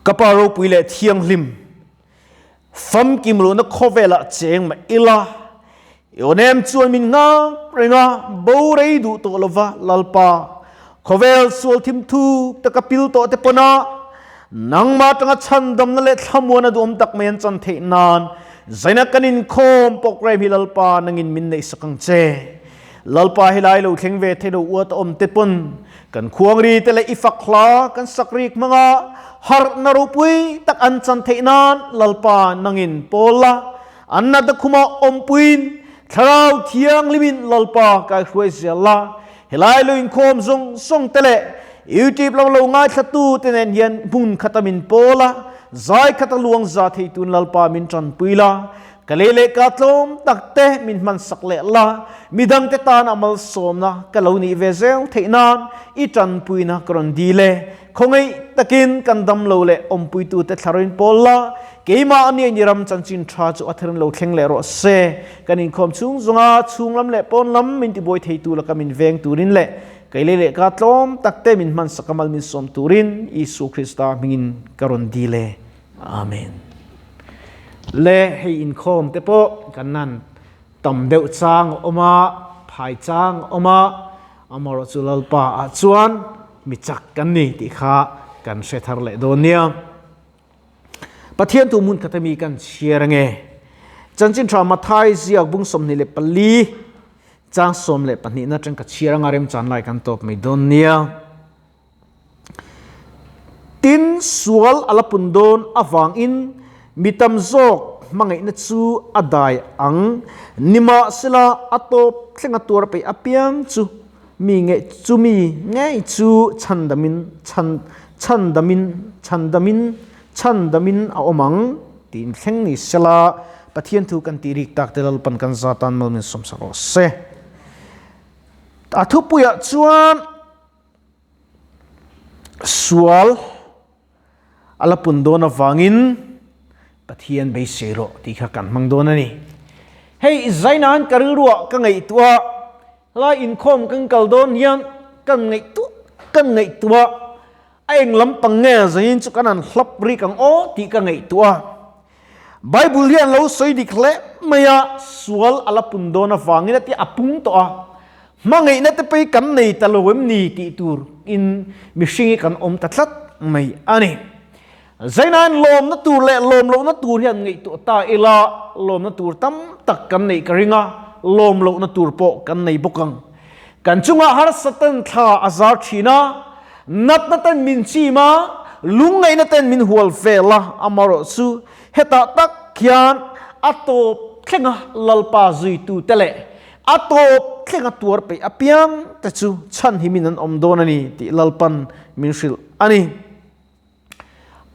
กปาโรปุยเลเทียงลิมฟัมกิมโลนักโคเวละเจงมาอิลาโยเนมชวนมินงาเรงาบูเรดูโตลวะลลปาโคเวลสวลทิมทูตะกปิลโตเตปนานังมาตั้งชันดำนั่นแหละทำวันดูอมตักเมียนจันเทนานใจนักกันินโคมปกเรมิลลปานังอินมินในสักังเจลลปาฮิไลโลเข่งเวทเดอวดอมเตปนกันควงรีเตเลอิฟักลากันสักรีกมังอาฮาร์นารุปุยตักอันจันเทนานลลปานังอินโปลาอันนัดคุมาอมปุยนคราวเทียงลิมินลลปากายช่วยเสียละฮิไลโลอินโคมซงเตเลยูทีปเราลงง่ายขัตูเตนเฮียนมุนขัตมินโปลาใจขัตลวงจาที่ตุนลลปามินจันปุยลากะเลเลกาตลมตักเตมินมันสักเลละมิดังเตตานอามัลสมนะกะลานีเวเซลเทนานอีจันปุยนะกรอนดีเลคงไอตะกินกันดำโลเลอมปุยตูเตทารินโปลาเกยมาอันนี้นิรำจันจินทราจุอัทรินโลเข่งเลโรเซกันอินคอมชุงจงอาชุงลำเลปอนลำมินติบอยเทตูละกามินเวงตูรินเลกะเลเลกาตลมตักเตมินมันสักกัมลมินสมตูรินอิสุคริสตามินกรอนดีเลอาเมนเล่ให้อินคอมเตโปกันนั้นต่ำเดือดจางออกมาภายจางออกมาอมรจุลปาจวนมิจักกันนี่ที่ข้ากันเสถาเลโดเนียประเทศตุมุนคัตมีกันเชียร์ไงจันจินทรามาไทยเสียบุ้งสมนิเลปลีจางสมเลปนี้นั่นจังกัดเชียร์งาเรมจันไลกันตบไม่โดเนียตินสวลอลปุนโดนอวังอินมิตามโจกมังไงนัจูอดายอังนิมาสลาอัตบเข่งตัวไปอภิยังจูมีไงจูมีไงจูชันดามินเอาอมังตีนเข่งนิสลาปะเทียนทุกันตีริกตักเตลปันกันซาตันมัลมินสมสารเสอาทุปุยจวนสวลอลปุนโดนอวังอินปะเทียนไปเสโรที่ข้ากันมังโดนนี่เฮ้ยใจนั้นกระรัวกันไงตัวลายอินคอมกันกัลโดนยันกันไงตัวไอ้ลำปังเงยใจยินสุกันนั้นหลับริกังโอที่กันไงตัวไบเบิลเรียนเราใส่ดิเคลไม่ยาสวลอลปุนโดนฟังนี่ที่อปุ่งตัวมังไงนั่นจะไปกันในตะลวมนี่ที่ตัวอินมิชิงกันอมตัดลัดไม่อันนี้ใจนั้นลมนัดตูเล่ลมนัดตูเรียนไงตัวตาเอลาลมนัดตูตั้มตักกันในกริงาลมนัดตูโปกันในบุกังกันจุงอาหารสตันท่าอาซาชีนานัดมินชีมาลุงไงนัดมินหัวเฟล่าอามารสุเฮตาตักเขียนอัตโตเข่งลลปาจุยตูเตเลอัตโตเข่งตัวไปอภิยังแต่จูฉันหิมินันอมโดนันี่ที่ลลปันมินชิลอันนี้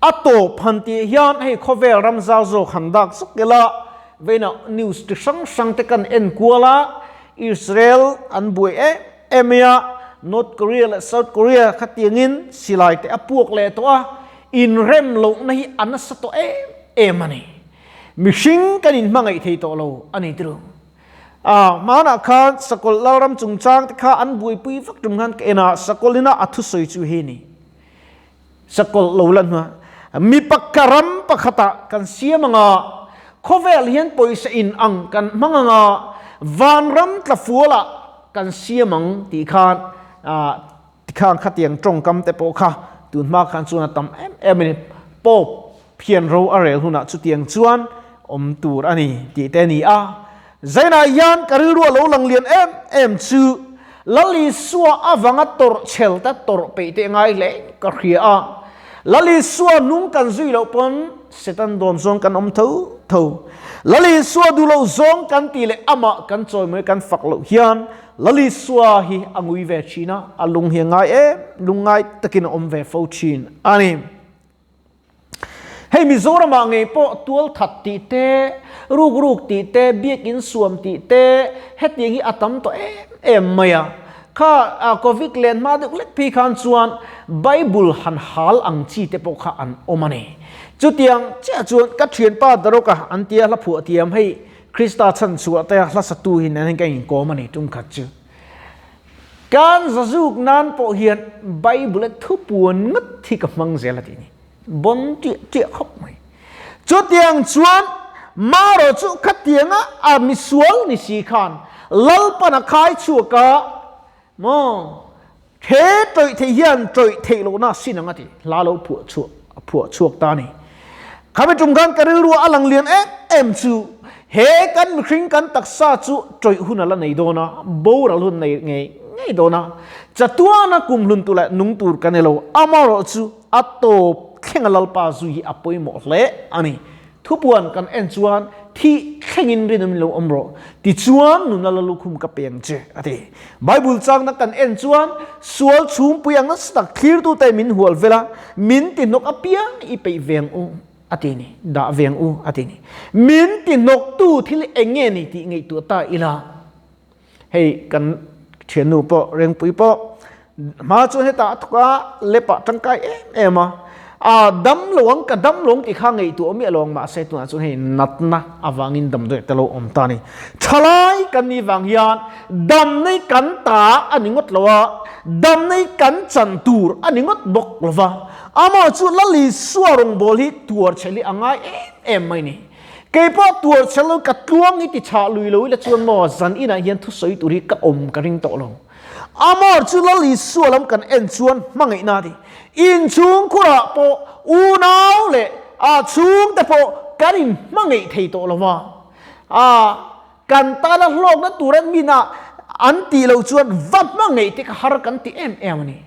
อัตโตพันธียันให้ข้อเวรำซาโจขันดักสุกละเวนันิวส์ที่สังเตกันเอ็นกัวละอิสราเอลอันบุยเอเมียนอร์ทเกาหลีและเซาท์เกาหลีขัดยังงินสิไลแต่พวกเลตัวอินเรมโลในอันนั้นสตัวมันนี่มิชิงกันอินมังไอที่ตัวเราอันนี้ตรึงมาหน้าขันสกุลเรารำจุงจางที่ข้าอันบุยปุยฟักจุงหันเอ็นะสกุลน่ะอัตุสวยจูเฮนี่สกุลเราลันมามีปักการัมปักขตะกันเสียมังข้อเวลเฮียนปอยเสียนอังกันมังวันรัมตะฟัวละกันเสียมังที่ข้างขัดยังตรงกำแต่ปอกตุนมาขันส่วนตั้มนี่ปอบเพียนเราอะไรหุ่นจุดยังชวนตูรอันนี้ที่เตนี่ใจนายันกระรัวเราลังเลียนชื่อลลิสัววังตอร์เชลตัตอร์ไปเตงไงเล่กระเขียลลิสัวนุ่งกันซุยเราปนเสตันโดมซองกันเท่าลลิสัวดูเราซองกันตีเลอามากันจอยเมื่อกันฝักเราเฮียนลลิสัวฮีอังวิเวชีนะลุงเฮียงไงลุงไงตะกินเวฟฟูชินอันนี้ให้มิโซรามังเงปอตัวทัดตีเตรูกตีเตเบียกินสวมตีเตเฮ็ดอย่างนี้อาตัมตัวไม่ข้าโควิดเลนมาดึกเล็กพี่ขันส่วนไบเบิลหันฮัลอังชีเตปกขันโอมันเอจุดยังเจ้าจวนกัดเชียนป้าดรกะอันเตียละผัวเทียมให้คริสตาชันสวดแต่ละศัตรูหินนั้นกันโกมันเอจุ่มขัดจืการจะจุกนั้นพอเห็นไบเบิลทุบปวนงัดที่กับมังเซลตินี่ บนเจี๊ยขบไม่จุดยังชวนมาเราจุดขัดยังอ่ะมิสวลนิสีขันลัลปนักขายชัวกะมอเทตัวเทียนตัวเทโลน่าสินังติลาโลผัวชัวตานี่ข้าพเจ้ากันกระดิรัวอลังเลียนเอ็มจูเฮกันมิคริงกันตักซาจูตัวหุ่นละในโดนะบูรลุ่นในไงโดนะจัตัวนักกุมลุนตุละนุ่งตูร์กันเอโลอามาโรจูอัตโตเข่งลัลปาจูฮีอปอยหมดเลยอันนี้ทุบวันกันเอ็นจวนที่เข่งอินรินมิโลอมโรที่จวนนุนละลุคุมกับเปียงเจอะที่ไบเบิลจังนักกันเอ็นจวนสวลชุมปุยังนัสตักคิร์ตูเตมินหัวเวลามินตินกอเปียงอีไปเวียงอูอะที่นี่ด่าเวียงอูอะที่นี่มินตินกตู้ที่เอ็งเงี้ยนี่ที่ไงตัวตาอีลาเฮ้กันเชียนูปอเร่งปุยปอมาจนให้ตาทุกะเล็บปะจังไกเอ็มาดำหลวงกับดำหลวงที่ข้างไงตัวมีอารมณ์มาเสตัวนั้นจนให้นัดนะอวังอินดำด้วยแต่เราอมตานี่ชลายกันนี่วังยานดำในกันตาอันนี้งดละวะดำในกันจันตูร์อันนี้งดบกละวะอามาจุดละลิสวรงบอลีตัวเฉลี่ยง่ายไม่นี่เกี่ยวกับตัวเฉลี่ยกัดลวงนี่ที่ชาลุยลุยและชวนมอสันอินาเฮียนทุสอยตุริกอมกระริงโตลงอามาจุดละลิสวรมกันเอ็นชวนมังไงนาทีอินชุงคุระโปอูนาวเลชุงแต่โปกันอินมังไงเทโตละวะกันตาละโลกนั้นตัวเรนมีนาอันตีเราชวนวัดมังไงที่หากันที่นี่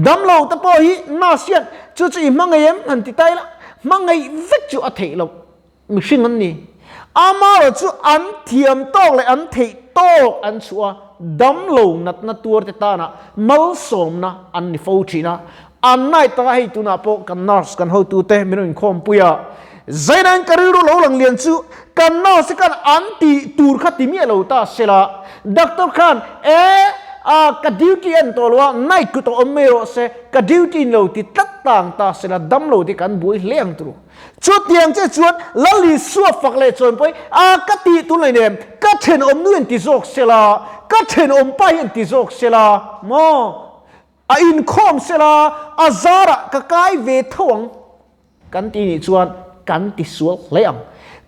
ดำเราแต่พอฮีน่าเสียดจู่ๆมังไงอันที่ตายละมังไงวิจูอัฐิเรามิชิงันนี่อามาเราจู่อันเทียมโตเลยอันเทโตอันชัวดำเรานัดตัวที่ตานะมัลสมนะอันนี้ฟูชีนะอันไหนตาให้ตัวน่ะพอกันนอสกันเขาตัวเตะไม่รู้คอมปุยะใจนั้นกระดิรู้เราหลังเรียนจู่กันนอสกันอันที่ตูร์ขัดที่มีเราตาเสละด็อกเตอร์ขันกดิวที่อันตัวว่าไม่กุตอเมโรเซกดิวที่เราที่ตัดต่างตาเสละดำเราที่กันบุยเลี้ยงตัวจุดยังจะชวนลลิสวฟักเลยจนไปกติตุเลยเนี่ยก็เช่นอมนู่นที่โจกเสละก็เช่นอมไปอันที่โจกเสละโมอินคอมเสละซาระก็กลายเวทวงกันที่นี่ชวนกันที่สวกเลี้ยง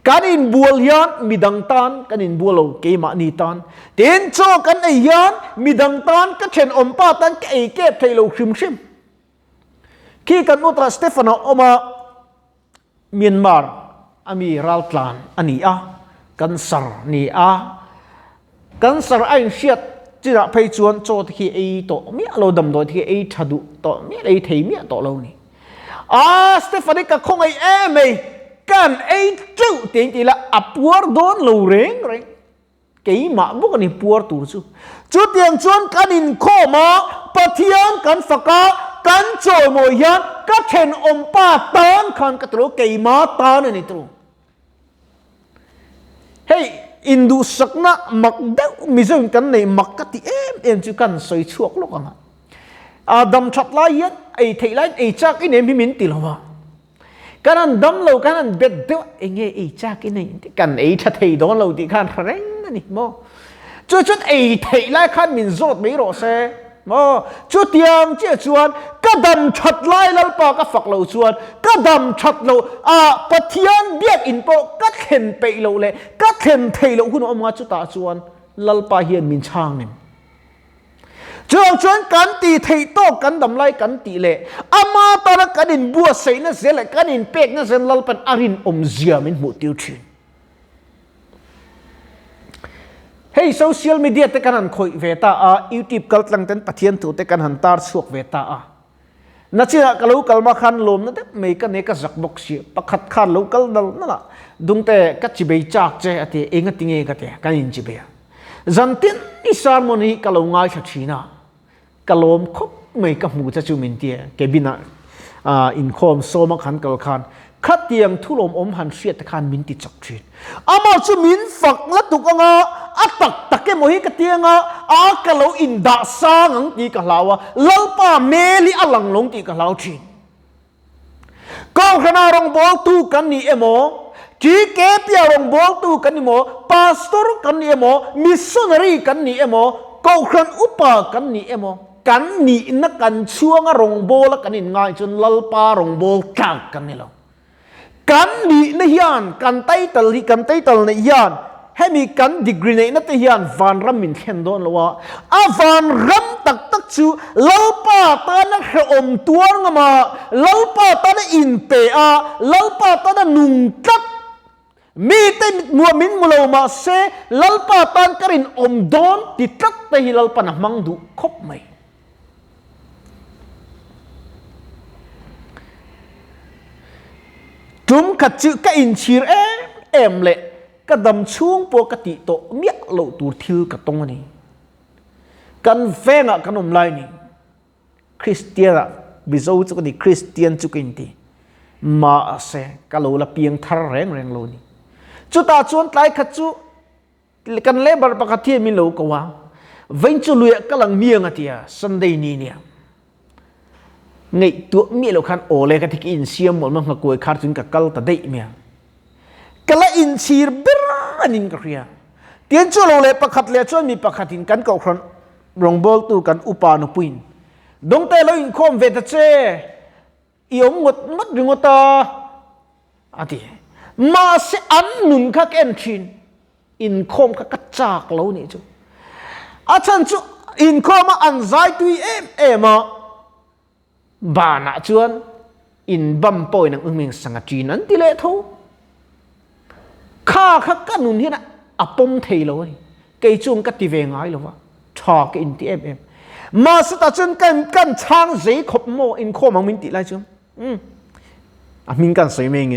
กันอินบัวยันมีดังตันกันอินบัวเราเกี่ยมานีตันเดินโจกันไอยันมีดังตันก็เช่นอมป้าตันก็ไอเก็บไทยเราชิมขี้กันอุตราสเตฟานอมาเมียนมาร์มีรัลตานอันนี้กันสารนี่กันสารไอเชียดจีระไปชวนโจที่ไอโตมีเราดำโดยที่ไอชัดุโตมีไอเทียมีโตเรานี่สเตฟานิกก็คงไอไม่กันไอ้เจ้าเตียงที่ละปัวโดนลูเร่งกี่มาบุกันนี่ปัวตัวจุดยังชวนกันอินโคมาปะเทียนกันฝักกันโจมยันก็เช่นอมป้าตานขันกระตุกกี่มาตานนี่ตัวเฮ้ยอินดูสักนะมักเดามิจฉากันในมักกะติจุกันสวยชั่วโลกนะดำชัดลายยันไอ้เทไลไอ้จักอินมิมินติลวะกันดำเรากันเบ็ดเดียวเองไอ้จักนี่กันไอ้ชัดเทโดนเราที่กันเร่งนี่โมจุดไอ้เทไลขันมินโจดไม่รอเซ่โมจุดยังเจ้าชวนก็ดำชัดไล่แล้วปาก็ฝักเราชวนก็ดำชัดเราปะเทียนเบียกอินโปก็เข็นไปเราเลยก็เข็นเทเราคุณเอามาจุดตาชวนลัลปาเฮียนมินช่างเนี่ยเจ้าชวนกันตีเทโตกันดำไล่กันตีเลยอามาตระกันอินบัวใส่นั่นเสียเลยกันอินเป็กนั่นเสียลัลปันอารินอมเสียมินหมดติวชินเฮ้ยโซเชียลมีเดียแต่กันหันคอยเวต้ายูทูบกัลตังเต็นปะเทียนตัวแต่กันหันตาร์สวกเวต้านั่นสิกัลูกัลมาขันลมนั่นเด็กไม่กันเนกัจักบกชีปะขัดขันลูกัลนั่นละดุงแต่กัจจิเบย์จากเจอที่เองติงเองกันเตะกันอินจิเบย์จันทินอิสารมนีกัลง่ายชัดชีนะกัลมคบไม่กับหมู่จะจูมินเตียเก็บินะอินคอมโซมักขันกัลขันขัดเตียงทุลมอมหันเสียตะขันมินติจักชีอามาจูมินฝักละตุกงาตักเกมโหิกเตียงกะโลอินดาซางังตีกะลาวะลัลปาเมลีอลังลงตีกะลาวชินก็ขณะรองบอลตูกันนี่โมจีเกปยารองบอลตูกันนี่โมพาสตอร์กันนี่โมมิสซอนนารีกันนี่โมก็ขณะอุปากันนี่โม กันนี่นักกันช่วงรองโบละกันนี่ง่ายจนลลปารองโบจักกันนี่เรากันนี่นะยานกันไตตลกันไตตลนะยานให้มีกันดีกรีในนัตยานฟานรำมินเข็นโดนละว่าฟานรำตักชูลลปาตานะอมตัวงมาลลปาตานะอินเปอาลลปาตานะนุงกัดมีแต่มัวมินมุลมาเซลลปาตันกรินอมดอนติดตักแต่ฮิลลปานะมังดูคบไหมจุมขัดจืก็อินชีร์เอ็มเละก็ดำช่วงปกติโตเมียเหลาตูทิลกับตรงนี้กันเฟงอะกันอมไลนี่คริสเตียนอะบิโซจุกันดีคริสเตียนจุกันดีมาเซก็เหลาละเพียงทาร์แรงโลนี่จุดตาชวนไล่ขัดจุกันเล่บาร์ปะคัดเทียมิโลกว่าเว้นจุลุยก็หลังเมียงอะเทียสันเดย์นี่เนี่ยไงตัวเมียเราคันโอเลยกันที่อินเซียมหมดมันก็กลัวขาดจนกับกัลตะได้เมียกัลอินชีร์เบรนินกระเรียเตียนจุเราเลยประคัดเลยชวนมีประคัดอินกันก็ครันรองบอลตัวกันอุปานุปินดงเตเราอินคอมเวทเจอีองงดมัดดึงตาอะทีมาเสอันนุนคักเอ็นชินอินคอมคักกระจากเราเนี่ยจูอาจารย์จูอินคอมอันใจตุยเอ็มบานะชวนอินบัมปอยนังเมืองสังจีนันติเลทูข้าคักกันนุนที่น่ะอปมเทโลนี่เกยจุงกัติเวงไงหรอวะชอกอินทีเอ็มมาสตาจนกันช่างใจขบโมอินโคมังมินติไลจุงมินกันสวยเมงไง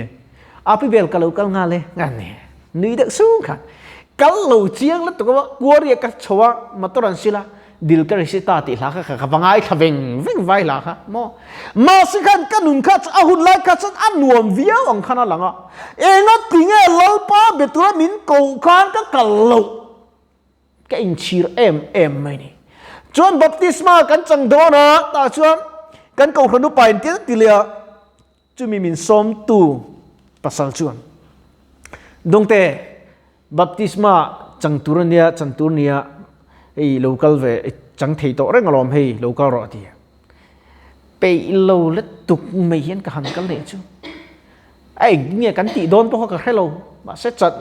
พี่เบลกัลลูกัลงาเลยงานเนี่ยนี่เด็กสูงค่ะกัลลูเจียงแล้วตัวกัวเรียกชัวมาตุรันศิลาดิลกันสิตาติลาค่ะกับบังไอ้ขวิงวิ่งไวลาค่ะมาสิกันกันนุนค่ะอาหุ่นไล่ค่ะฉันอันนวมเวียอังคณะหลังอ่ะนัดติงลลป้าเบตัวมินกูคานก็กัลลูก็อินชีร์ไม่นี่จวนบัพติสมากันจังโดนะตาจวนกันกูคนดูไปเตี้ยติเลียจุมีมินสมตูpasal cuan. Dong te baptisma chang turnia local ve chang thei to reng alom hei local ro ti. Pe lo le tuk mei hian ka han kal le chu. Ai nge kan ti don po ka hello ma se chat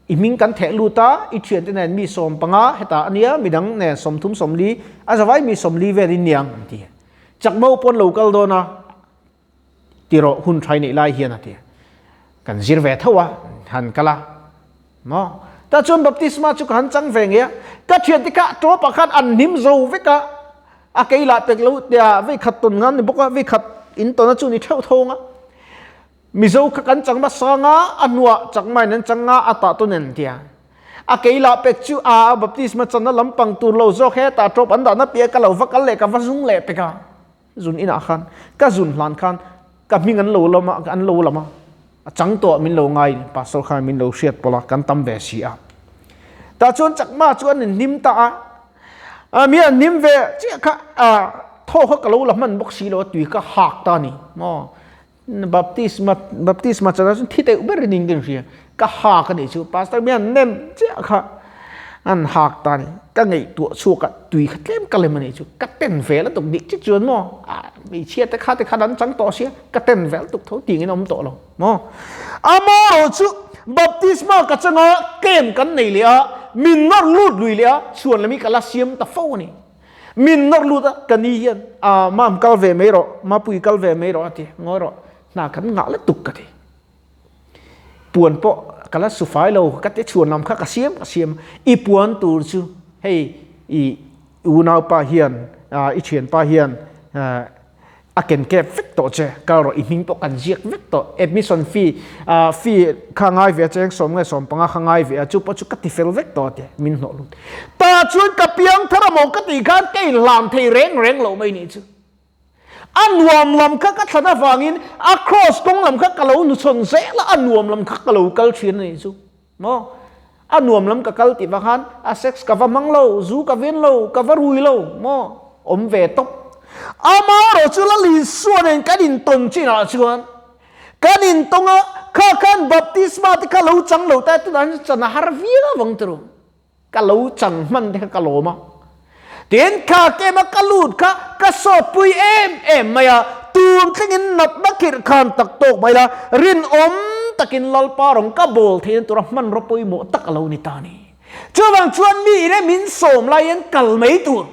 i ming kan the lu ta i thian te nen mi som panga heta ania midang ne som thum som li a zawai mi som li ve rin niang ti. Chak mo pon local do na ti ro hun thai nei lai hian ati. Kan zir ve thawa han kala mo ta chon baptisma chu kan chang ve nge ka thian ti ka to pakhat an nim zo ve ka a keila pek lo tia ve khat ton ngan ni boka ve khat in to na chu ni thau thonga mi zo ka kan chang ba sanga anwa chang mai nan changa ata to nen tia a keila pek chu a baptisma chan na lampang tur lo zo khe ta trop an da na pia ka lo va kal le ka va zung le pe ka zun ina khan ka zun hlan khan ka ming an lo lama an lo lama chẳng tổ mình lâu ngày pastor khai mình lâu siết pola kan tam về xí à ta chọn chắc ma chọn nim ta miền nim về chỉ cả thô họ cái lâu là mình bốc xí lo tùy cả hạc ta nè mo baptisma cho nó thi tế ubер ninh cái gì cả hạc cái này chứ pastor miền nem chỉ cả anh hạc ta nè cái ngày tuổi xua cả tùy cái tem cái này chứ cái tên về là tục bị chứ chọn mo bị chia tới khá đánh trắng to xía cái tên vẽ tục thấu tiền cái ông tổ rồi mo amo chu baptisma cái chân nó kem cái này liền mình nó lút lùi liền chuồn là mình cái lá xiêm ta phô này mình nó lút cái này hiền mam cal về mấy rồi ma pui cal về mấy rồi thì ngồi rồi na cái ngã lấy tục cái gì buồn po cái lá sufai lâu cái té chuồn làm khác cái xiêm i buồn tu chu hey i unau pa hiền i chuyện pa hiền aken ke vector che karo i ming to kan jiak vector admission fee khangai ve cheng som nge som panga khangai ve chu pa chu katifel vector te min no lut ta chuan ka piang thara mo ka ti khan ke lam thei reng lo mai ni chu anuam lam kha ka thana wangin across kong lam kha ka lo nu chon se la anuam lam kha ka lo kal thin ni chu mo anuam lam ka kal ti wa khan a sex ka va mang lo zu ka ven lo ka va rui lo mo om ve tok ama ro chu la li suan en ka din ton chi na chuan ka din tonga kha khan baptisma ti ka lo chang lo ta tu dan chan har vi la wang tru ka lo chang man te ka lo ma tiền kha ke ma kalut ka sot pui em maya tum thingin nat nakir khan tak tok mai la rin takin lalpa rong ka bol thein tura man ro poi mo tak alo ni tani chuwang chuan mi re min som lai en kal mai tur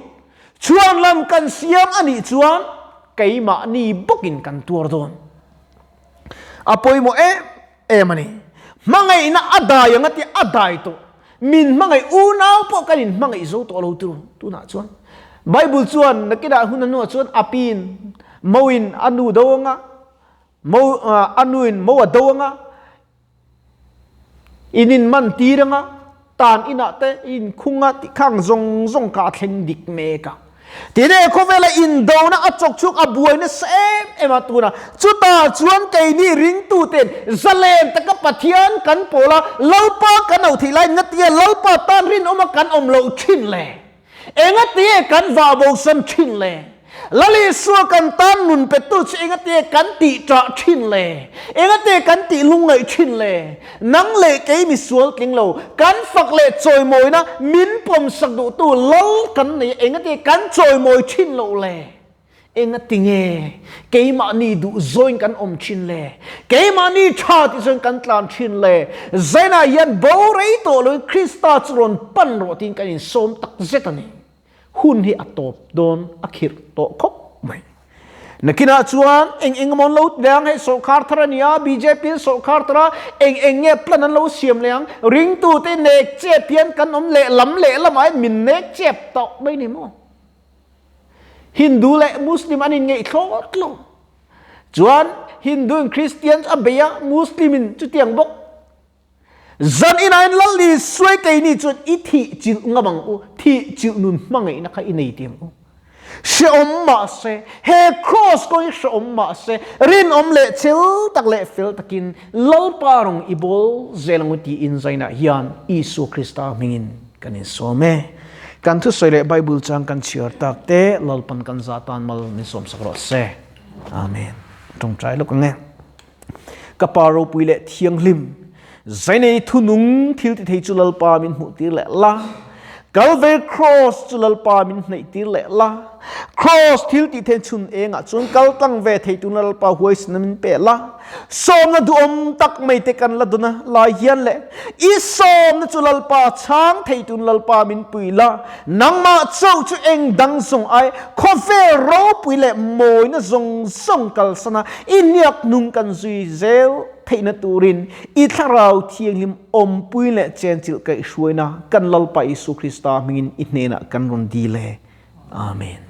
chuan lam kan siam ani chuan keima ni bokin kan tur don apoi mo mani mangai na adai ngati adai to min mangai unau po kanin mangai zo to lo tu na chuan bible chuan nakida hunan no chuan apin moin anu dawanga anuin mo dawanga inin man tiranga tan ina te in khunga ti khang zong ka thleng dik me ka tine ko vela in do na achok chuk abuai na sem ema tuna chuta chuan kai ni ring tu ten zalem taka pathian kan pola lalpa kan au thilai ngatia lalpa tan rin oma kan om lo thin le engatie kan va bo sam thin le lali suwa kan tan nun petu chi engate kan ti tra thin le engate kan ti lungai thin le nang le ke mi sual king lo kan fak le choi moi na min pom sak du tu lol kan nei engate kan choi moi thin lo le engate nge ke ma ni du zoin kan om thin le ke ma ni tha ti zoin kan tlan thin le zaina yan bo rei to lo krista chron pan ro tin kan in som tak zetani hun hi atop don akhir to khop mai nakina chuan eng mon lo dang he so khar thara nia bjp so khar thara eng nge plan lo siam leang ring tu te nek che pian kan om le lamai min nek chep to mai ni mo hindu le muslim anin nge thot lo chuan hindu and christian abeya muslimin chu tiang bok zan inain lalli suai kai ni chut i thi chil ngamang u thi chil nun mangai na kha inei tiam u she om ma se he cross ko she om ma se rin om le chil tak le fel takin lal parong ibol zelanguti in zaina hian isu krista mingin kanin some kan thu soile bible chang kan chiar tak te lalpan kan zatan mal ni som sakro se amen tong trai lo kange kaparo puile thiang lim zainei thunung thil ti thei chulal pa min mu tir le la Calvary cross chulal pa min nei tir le la cross thil ti then chun enga chun kal tang ve thei tunal pa huai sin pe la som na du om tak mai te kan la duna la hian le I som na chulal pa chang thei tunal pa min pui la nang ma chau chu eng dang song ai kho ve ro pui le moi na zong song kal sana inyak nung kan zui zel theina turin I tharau thiang lim om pui le chen chil kai hruina kan lal pa Isu Krista mingin inena kan ron di le amen